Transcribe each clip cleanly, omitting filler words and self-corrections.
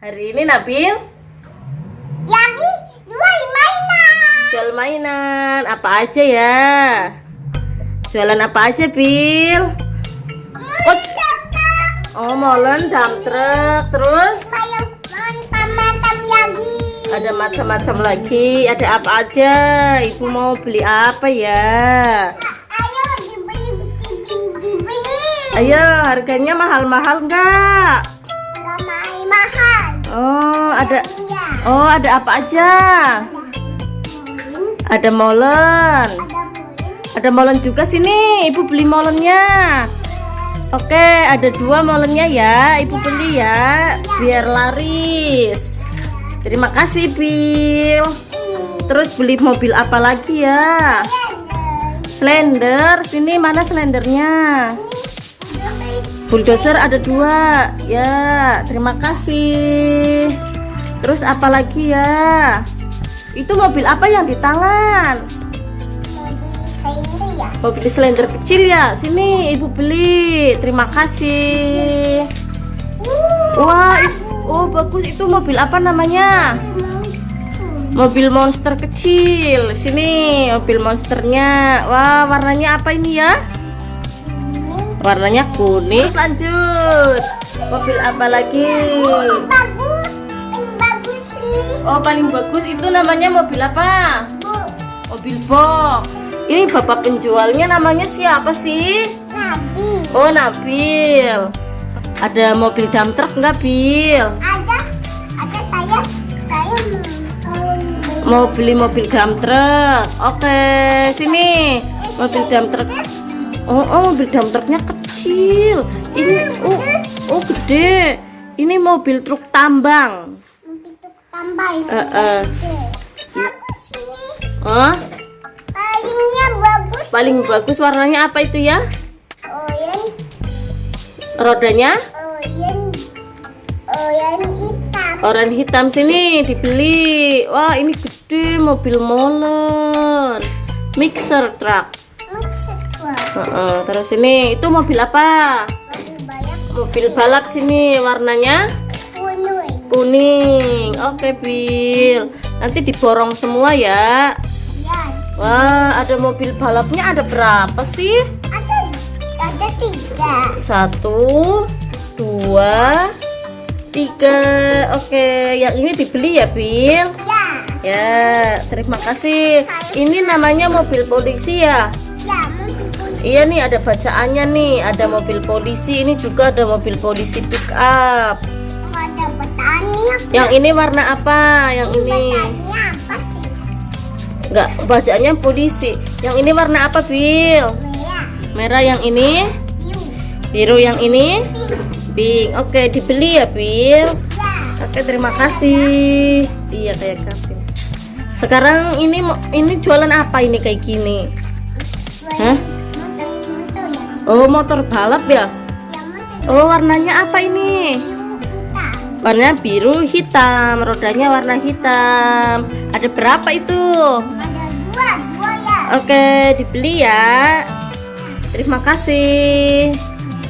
Hari ini Nabil lagi jual mainan. jual mainan apa aja ya? Jualan apa aja, Bil? Oh, molen, dump truck, terus Saya mantap lagi. ada macam-macam lagi. Ada apa aja? Ibu mau beli apa ya? Ayo dibeli. Ayo, harganya mahal-mahal nggak? Nggak mahal. Oh, ada. Ya. Oh, ada apa aja? Ada molen. Ada molen juga sini. Ibu beli molennya. Oke, ada 2 molennya ya. Ibu beli ya, biar laris. Terima kasih, Bil. Terus beli mobil apa lagi ya? Slender. Sini mana slendernya? Bulldozer ada 2. Ya, terima kasih. Terus apa lagi ya? Itu mobil apa yang di tangan? Mobil Slender kecil ya. Sini ibu beli. Terima kasih. Wah, oh bagus, itu mobil apa namanya? Mobil monster kecil. Sini mobil monsternya. Wah, warnanya apa ini ya? Warnanya kuning. Terus lanjut. Mobil apa lagi? Bagus ini. Oh, paling bagus itu namanya mobil apa? Bu, Mobil box. Ini bapak penjualnya namanya siapa sih? Nabi. Oh, Nabil. Ada mobil dump truck nggak, Bil? Ada saya Mau beli mobil dump truck. Oke, sini. Mobil dump truck. Oh, mobil dump trucknya kecil. Ini oh gede. Ini mobil truk tambang. tambah Oh, palingnya bagus. paling bagus warnanya apa itu ya? Oren Rodanya hitam. oranye hitam. Sini dibeli. Wah, ini gede, mobil molen. Mixer truck. Maksud Terus ini itu mobil apa? banyak Mobil balap. Sini warnanya kuning. Oke, Bil. Nanti diborong semua ya. ya. Wah, ada mobil balapnya ada berapa sih? Ada 3. 1, 2, 3. Oke, yang ini dibeli ya, Bil? Ya. Ya, terima kasih. Ini namanya mobil polisi ya? Ya, mungkin Iya nih, ada bacaannya nih. Ada mobil polisi. Ini juga ada mobil polisi pick up. ada petani. Yang ini warna apa? Yang ini Petani apa sih? enggak, bacaannya polisi. Yang ini warna apa, Bil? Merah. Merah. Yang ini biru. Yang ini pink. Oke, dibeli ya, Bil? Ya. Oke, terima kasih. Iya, kayak kasih. Sekarang ini jualan apa ini kayak gini? Hah? Motor ya. Oh, motor balap ya? Yang motor Oh, warnanya apa ini? kita. Warnanya biru hitam, rodanya warna hitam. Ada berapa itu? Ada dua ya. Oke, dibeli ya. Terima kasih.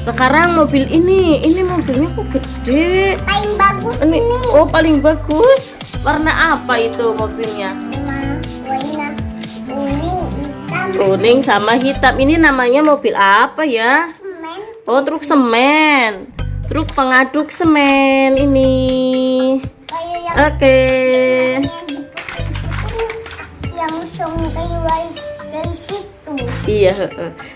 Sekarang mobil ini mobilnya kok gede. Paling bagus Ini, ini. oh paling bagus. Warna apa itu mobilnya? Warna kuning hitam. Kuning sama hitam. Ini namanya mobil apa ya? Semen. Oh, truk semen. Truk pengaduk semen ini. Kayak yang Oke. yang usung kayak dari situ. Iya.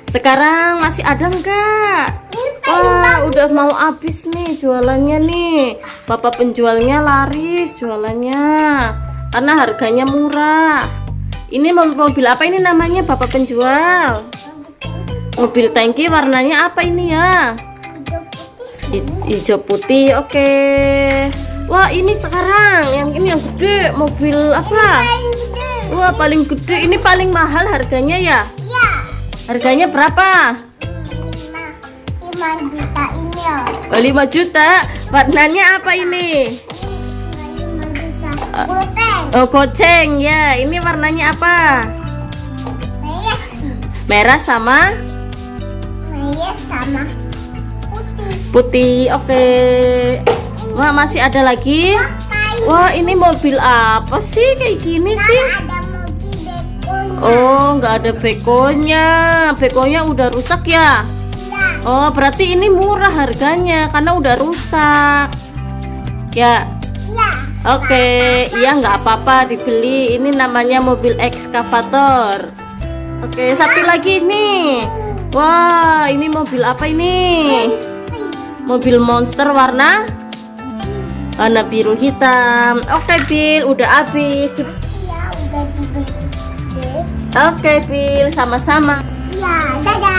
Sekarang masih ada nggak? Ini paling Wah, udah mau habis nih jualannya nih. Bapak penjualnya laris jualannya karena harganya murah. Ini mobil apa ini namanya, Bapak penjual? Mobil tangki. Warnanya apa ini ya? Hijau putih. Oke. Wah, ini sekarang yang ini yang gede, mobil apa? paling gede. Wah, paling gede. Ini paling mahal harganya ya? Ya. Harganya berapa? 5 juta ini ya. 5 juta. Warnanya apa ini? 5 juta. Putih. Oh, goceng ya. Ini warnanya apa? Merah sih. Merah sama Merah sama putih. putih. Oke. Wah, masih ada lagi. Wah, ini mobil apa sih kayak gini sih? Ada mobil bekonya. Oh, nggak ada bekonya. Bekonya udah rusak ya? Ya. Oh, berarti ini murah harganya karena udah rusak. Ya, Ya. oke. Iya, nggak apa-apa dibeli. Ini namanya mobil ekskavator. Oke, satu lagi nih. Wah, ini mobil apa ini? Mobil monster warna biru hitam. Oke, Bil, udah habis. Ya, udah dibeli. Oke, Bil, sama-sama. Ya, dadah.